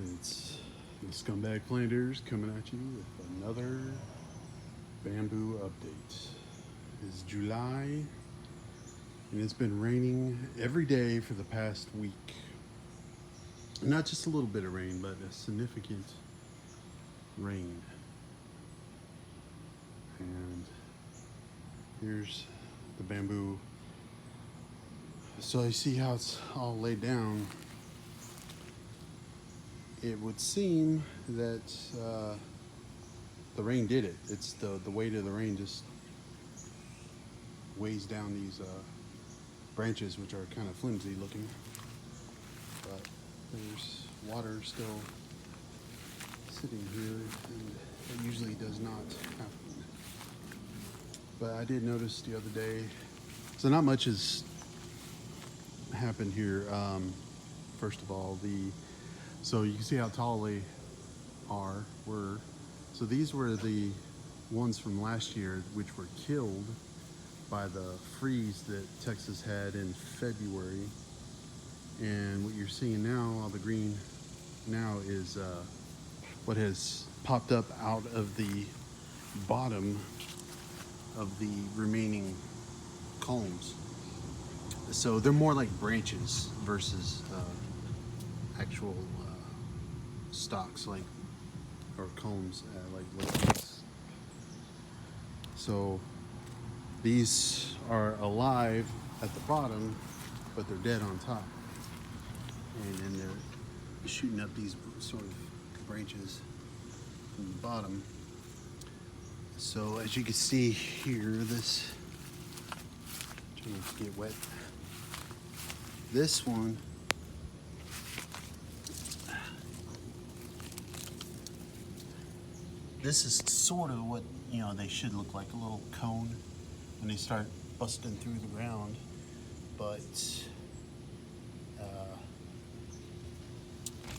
It's the Scumbag Planters coming at you with another bamboo update. It's July and it's been raining every day for the past week. Not just a little bit of rain, but a significant rain. And here's the bamboo. So you see how it's all laid down. It would seem that the rain did it. It's the weight of the rain just weighs down these branches, which are kind of flimsy looking. But there's water still sitting here, and it usually does not happen. But I did notice the other day, so not much has happened here. First of all, so you can see how tall they were. So these were the ones from last year, which were killed by the freeze that Texas had in February. And what you're seeing now, all the green now, is what has popped up out of the bottom of the remaining culms. So they're more like branches versus actual stalks, like, or culms, like this. So these are alive at the bottom, but they're dead on top. And then they're shooting up these sort of branches from the bottom. So as you can see here, this, trying not to get wet. This one, this is sort of what, they should look like, a little cone when they start busting through the ground. But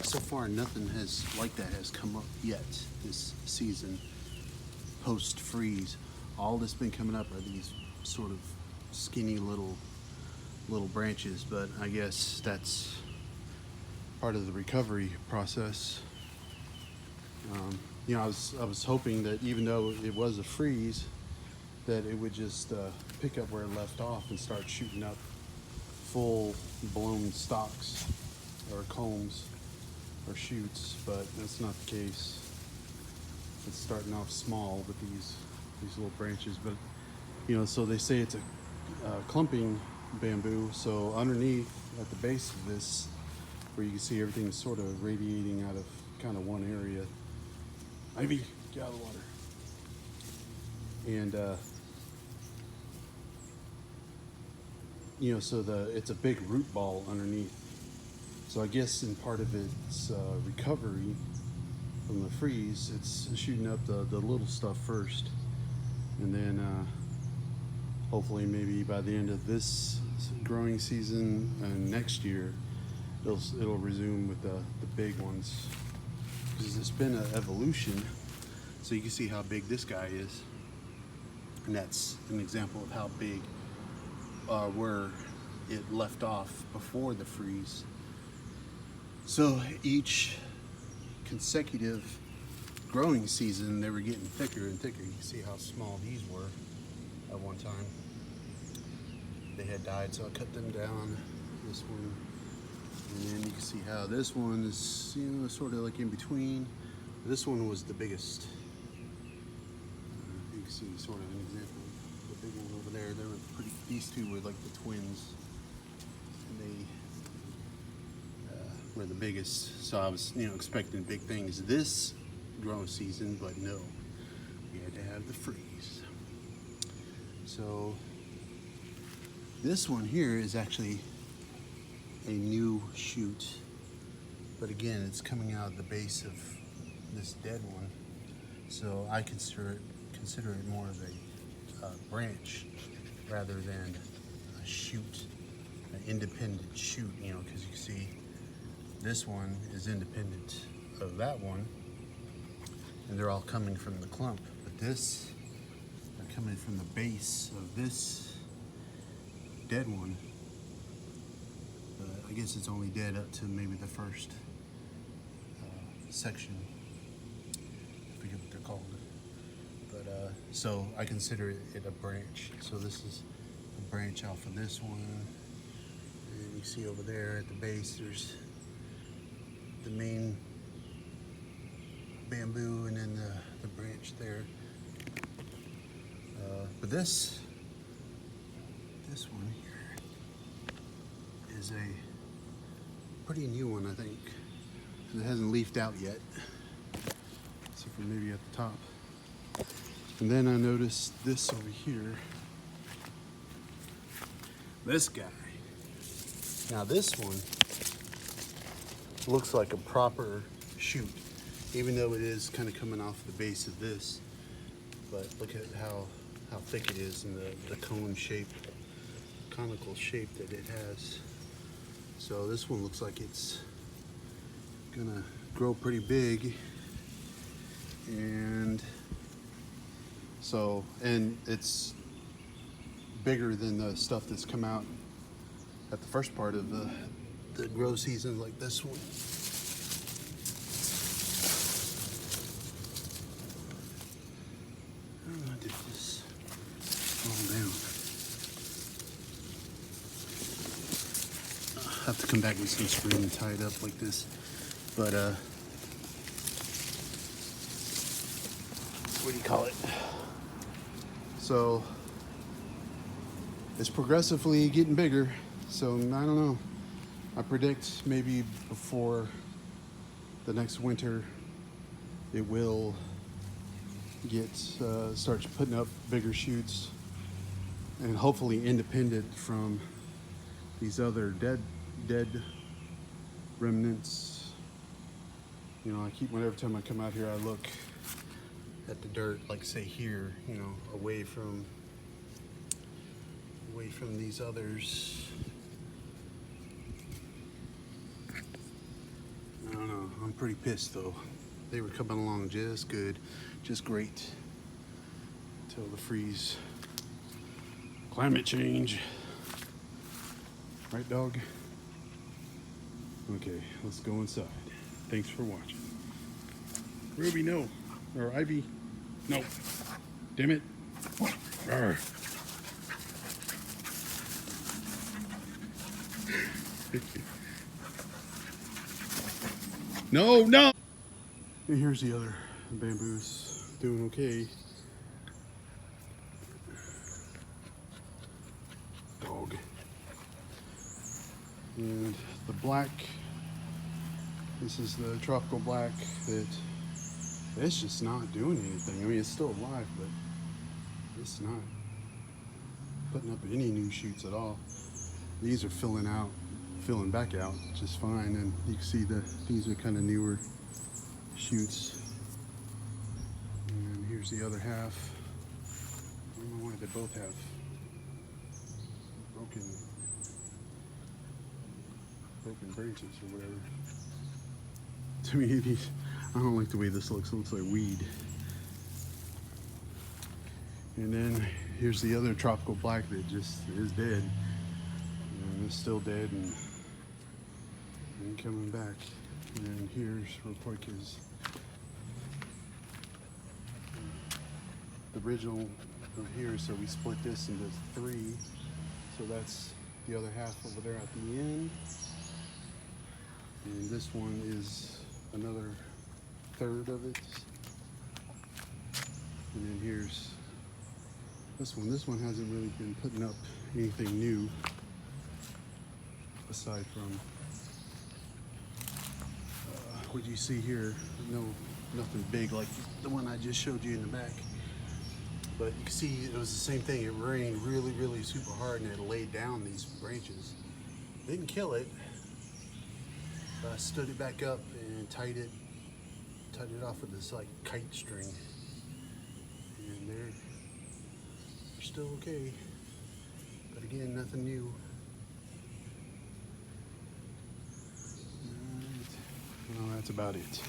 so far nothing like that has come up yet this season post freeze. All that's been coming up are these sort of skinny little branches, but I guess that's part of the recovery process. I was hoping that even though it was a freeze, that it would just pick up where it left off and start shooting up full blown stalks or culms or shoots, but that's not the case. It's starting off small with these little branches, but so they say it's a clumping bamboo. So underneath, at the base of this, where you can see everything is sort of radiating out of kind of one area. Ivy, get out of the water. And so it's a big root ball underneath. So I guess in part of its recovery from the freeze, it's shooting up the little stuff first, and then hopefully maybe by the end of this growing season and next year, it'll resume with the big ones, because it's been an evolution. So you can see how big this guy is, and that's an example of how big where it left off before the freeze. So each consecutive growing season, they were getting thicker and thicker. You can see how small these were at one time. They had died, so I cut them down. This one, and then you can see how this one is, sort of like in between. This one was the biggest. You can see sort of an example. The big one over there. They were pretty. These two were like the twins, and they were the biggest. So I was, expecting big things this growing season, but no, we had to have the freeze. So this one here is actually a new shoot, but again, it's coming out of the base of this dead one. So I consider it more of a branch rather than a shoot, an independent shoot. Because you can see this one is independent of that one, and they're all coming from the clump. But this, they're coming from the base of this dead one. I guess it's only dead up to maybe the first section. I forget what they're called. But so I consider it a branch. So this is a branch off of this one. And you see over there at the base, there's the main bamboo and then the branch there. But this one here is a pretty new one, I think. It hasn't leafed out yet, except for maybe at the top. And then I noticed this over here. This guy. Now this one looks like a proper shoot, even though it is kind of coming off the base of this. But look at how thick it is and the cone shape, conical shape that it has. So this one looks like it's gonna grow pretty big. And it's bigger than the stuff that's come out at the first part of the grow season, like this one. I'm gonna do this all down. I'll have to come back with some string and tie it up like this. But what do you call it? So it's progressively getting bigger. So I don't know. I predict maybe before the next winter, it will starts putting up bigger shoots, and hopefully independent from these other dead remnants. You know, every time I come out here, I look at the dirt, like say here, you know, away from these others. I don't know, I'm pretty pissed though. They were coming along just good, just great, until the freeze. Climate change. Right, dog? Okay, let's go inside. Thanks for watching. Ruby, no. Or Ivy, no. Damn it. Arr. No, no! And here's the other bamboos doing okay. Dog. And the black, this is the tropical black that it's just not doing anything. I mean, it's still alive, but it's not putting up any new shoots at all. These are filling back out just fine, and you can see that these are kind of newer shoots. And here's the other half. I don't know why they both have broken branches or whatever. To me, I don't like the way this looks. It looks like weed. And then here's the other tropical black that just is dead. And it's still dead and coming back. And here's real quick is the original over here. So we split this into 3. So that's the other half over there at the end. And this one is another third of it. And then here's this one. This one hasn't really been putting up anything new aside from what you see here. Nothing big like the one I just showed you in the back. But you can see it was the same thing. It rained really super hard and it laid down these branches. Didn't kill it. I stood it back up and tied it off with this like kite string, and they're still okay. But again, nothing new. All right. Well, that's about it.